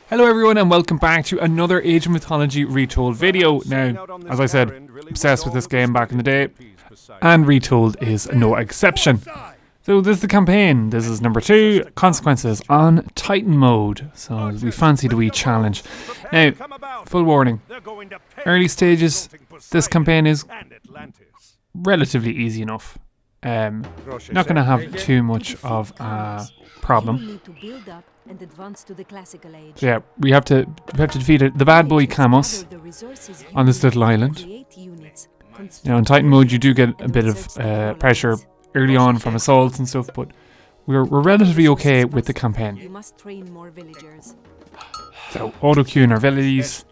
Hello everyone and welcome back to another Age of Mythology Retold video. Now, as I said, obsessed with this game back in the day, and Retold is no exception. So this is the campaign. This is number 2, Consequences on Titan mode. So we fancied a wee challenge. Now, full warning, early stages, this campaign is relatively easy enough. Not going to have too much of a problem. And advance to the classical age. So yeah, we have to defeat the bad boy Kamos on this little island. Now in Titan mode you do get a bit of pressure early on from assaults and stuff, but we're relatively okay with the campaign. You must train more villagers. So auto-queuing our villages.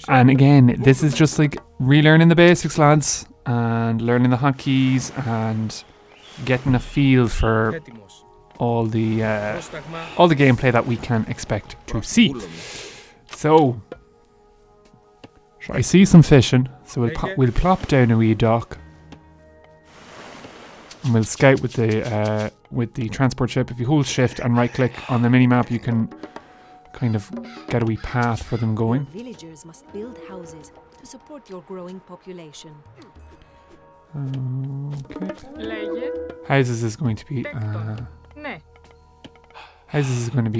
And again, this is just like relearning the basics, lads, and learning the hotkeys and getting a feel for all the gameplay that we can expect to see. So, I see some fishing, so we'll plop down a wee dock, and we'll scout with the transport ship. If you hold shift and right click on the mini map, you can kind of get a wee path for them going. Your villagers must build houses to support your growing population. Okay. Houses is going to be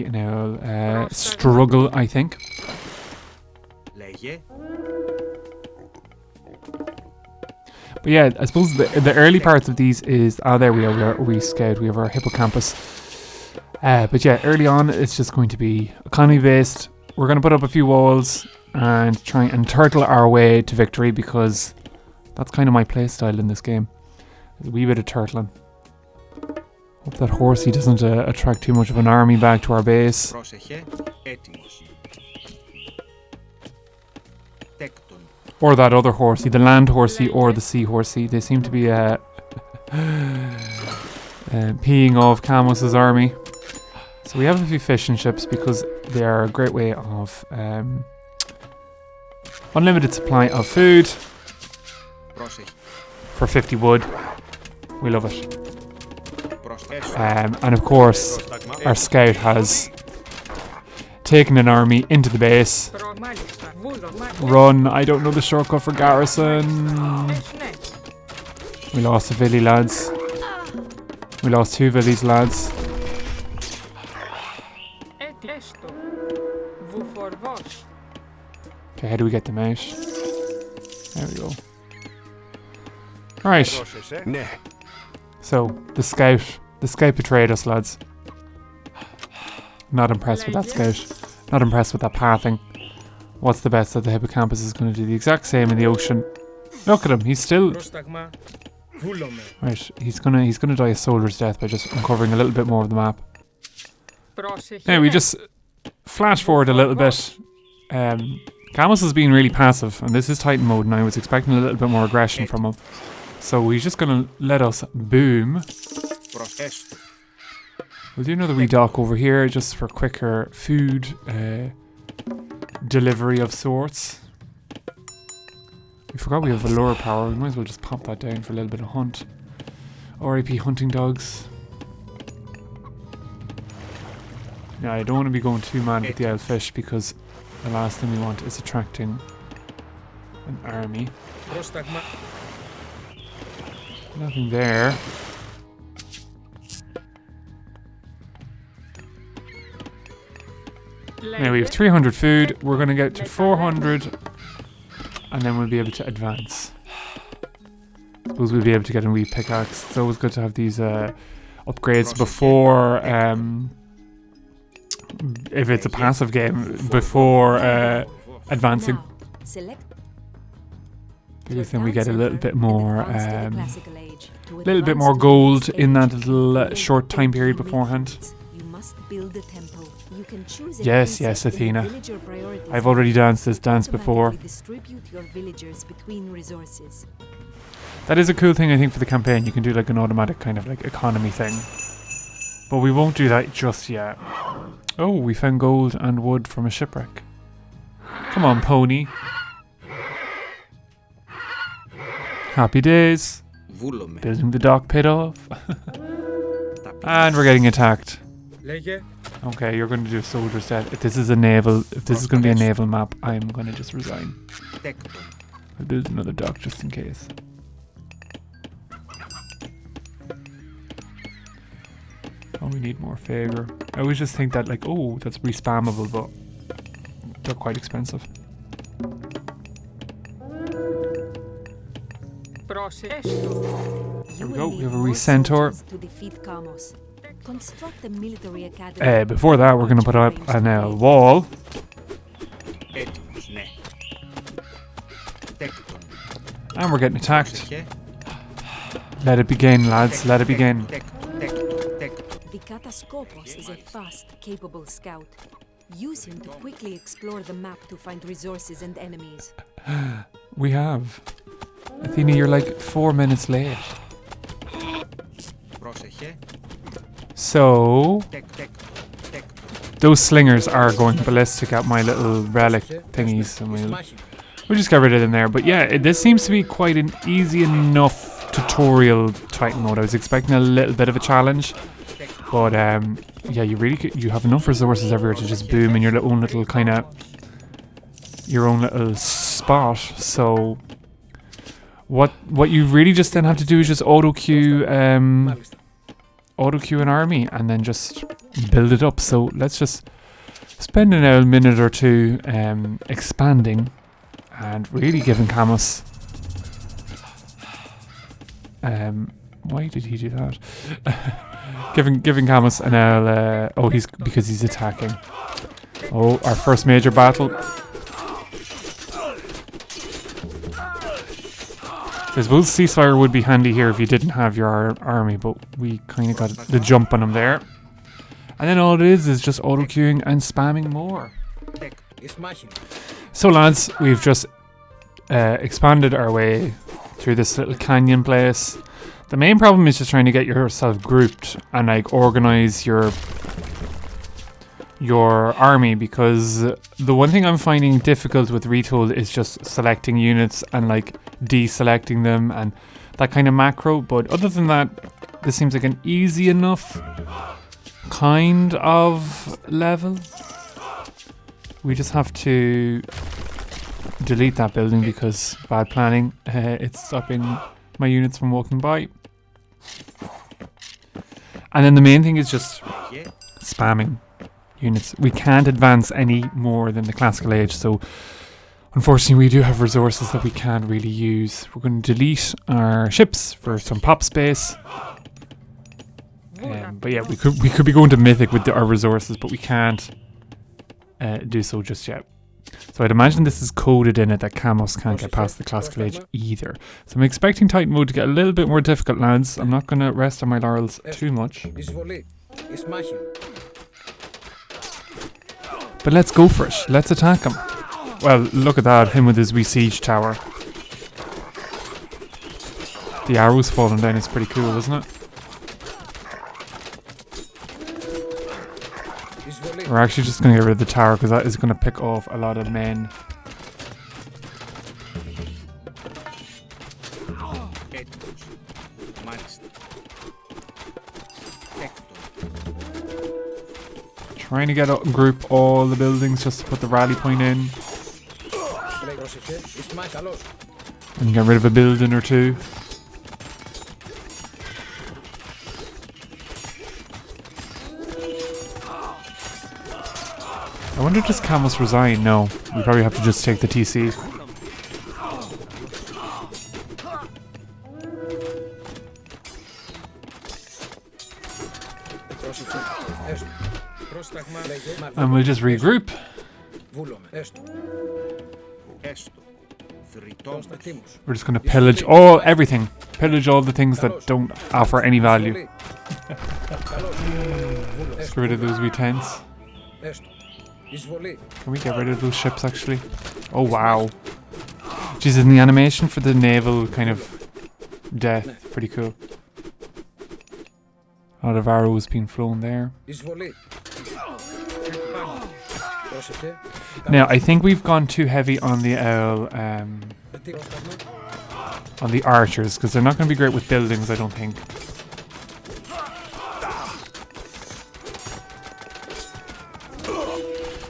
now struggle, I think. But yeah, I suppose the early parts of these is there we scout. We have our hippocampus. But yeah, early on it's just going to be economy based. We're going to put up a few walls and try and turtle our way to victory, because that's kind of my playstyle in this game. A wee bit of turtling. Hope that horsey doesn't attract too much of an army back to our base. Or that other horsey, the land horsey or the sea horsey. They seem to be peeing off Kamos's army. So we have a few fishing ships because they are a great way of unlimited supply of food. For 50 wood. We love it. And of course, our scout has taken an army into the base. Run, I don't know the shortcut for garrison. We lost a villy, lads. We lost 2 villies, lads. Okay, how do we get them out? There we go. Right. So, the scout betrayed us, lads. Not impressed with that scout. Not impressed with that pathing. What's the best that the hippocampus is going to do the exact same in the ocean? Look at him, he's still... Right, he's gonna die a soldier's death by just uncovering a little bit more of the map. Now, we just flash forward a little bit. Kamos has been really passive, and this is Titan mode, and I was expecting a little bit more aggression from him. So he's just going to let us boom. We'll do another wee dock over here just for quicker food delivery of sorts. We forgot we have a lure power. We might as well just pop that down for a little bit of hunt. RIP hunting dogs. Yeah, I don't want to be going too mad with the owl fish, because the last thing we want is attracting an army. Nothing there. Now we have 300 food. We're going to get to 400, and then we'll be able to advance. Suppose we'll be able to get a wee pickaxe. It's always good to have these upgrades before, if it's a passive game, before advancing. Because then we get a little bit more gold in that little short time period beforehand. Yes, yes, Athena. I've already danced this dance before. That is a cool thing, I think, for the campaign. You can do like an automatic kind of like economy thing. But we won't do that just yet. Oh, we found gold and wood from a shipwreck. Come on, pony. Happy days. Building the dock paid off. And we're getting attacked. Okay, you're going to do soldier's death. If this is a naval, if this is going to be a naval map, I'm going to just resign. I'll build another dock just in case. Oh, we need more favor. I always just think that like, oh, that's respammable, but they're quite expensive. Here we go. We have a re-centaur. To defeat Kamos. Construct a military academy. Before that, we're going to put up a wall. And we're getting attacked. Let it begin, lads. Let it begin. The Kataskopos is a fast, capable scout. Use him to quickly explore the map to find resources and enemies. We have. Athena, you're like 4 minutes late. So, those slingers are going ballistic at my little relic thingies, and we'll just get rid of them there. But yeah, this seems to be quite an easy enough tutorial Titan mode. I was expecting a little bit of a challenge, but yeah, you have enough resources everywhere to just boom in your own little kind of spot. So what you really just then have to do is just auto queue an army and then just build it up. So let's just spend a minute or two expanding and really giving Kamos. Why did he do that? giving Kamos an L. Oh, because he's attacking. Oh, our first major battle. I suppose ceasefire would be handy here if you didn't have your army, but we kind of got the jump on him there. And then all it is just auto-queuing and spamming more. So lads, we've just expanded our way through this little canyon place. The main problem is just trying to get yourself grouped and like organize your army, because the one thing I'm finding difficult with Retold is just selecting units and like deselecting them and that kind of macro. But other than that, this seems like an easy enough kind of level. We just have to delete that building because bad planning. It's stopping my units from walking by. And then the main thing is just spamming units. We can't advance any more than the classical age, so unfortunately we do have resources that we can't really use. We're going to delete our ships for some pop space. But yeah, we could be going to Mythic with our resources, but we can't do so just yet. So I'd imagine this is coded in it that Kamos can't get past the classical age either. So I'm expecting Titan mode to get a little bit more difficult, lads. I'm not going to rest on my laurels too much. But let's go for it. Let's attack him. Well, look at that. Him with his wee siege tower. The arrows falling down is pretty cool, isn't it? We're actually just going to get rid of the tower because that is going to pick off a lot of men. Trying to get up and group all the buildings just to put the rally point in. And get rid of a building or two. I wonder, does Kamos resign? No, we probably have to just take the TC. And we'll just regroup. We're just going to pillage everything. Pillage all the things that don't offer any value. Let's get rid of those wee tents. Can we get rid of those ships actually? Oh wow. Jesus, and the animation for the naval kind of death, pretty cool. A lot of arrows being flown there. Now I think we've gone too heavy on the archers, because they're not going to be great with buildings, I don't think.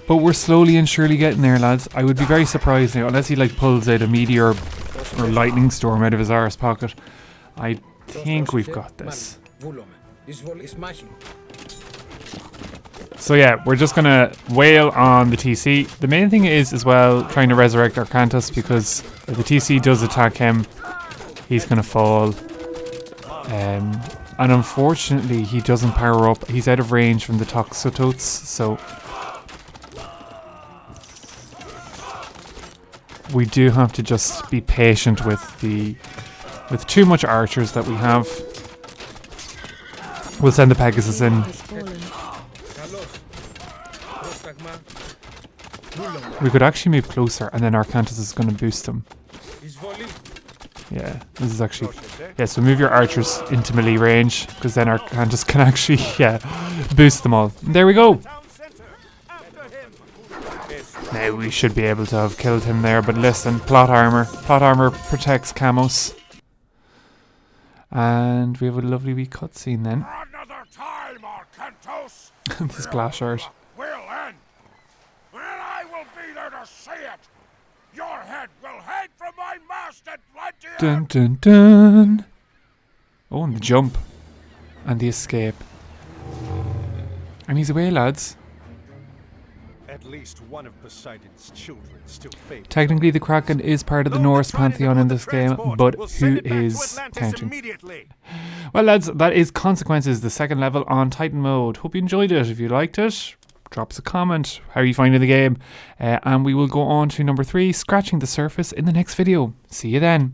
But we're slowly and surely getting there, lads. I would be very surprised now, unless he like pulls out a meteor or lightning storm out of his arse pocket. I think we've got this. So yeah, we're just gonna wail on the TC. The main thing is as well trying to resurrect Arkantos, because if the TC does attack him, he's gonna fall. And unfortunately he doesn't power up. He's out of range from the Toxototes, so we do have to just be patient with too much archers that we have. We'll send the Pegasus in. We could actually move closer, and then Arkantos is going to boost him. Yeah, this is actually... Yeah, so move your archers into melee range, because then Arkantos can actually, boost them all. There we go! Now we should be able to have killed him there, but listen, plot armor. Plot armor protects Kamos. And we have a lovely wee cutscene then. Another time, Arkantos. This glass art. Will end. And I will be there to see it. Your head will hang from my mast, Atlantis. Dun dun dun. Oh, and the jump. And the escape. And he's away, lads. At least one of Poseidon's children still favors. Technically, the Kraken is part of the Norse pantheon in this game, but who is counting? Well, lads, that is Consequences, the second level on Titan mode. Hope you enjoyed it. If you liked it, drop us a comment. How are you finding the game? And we will go on to number 3, Scratching the Surface, in the next video. See you then.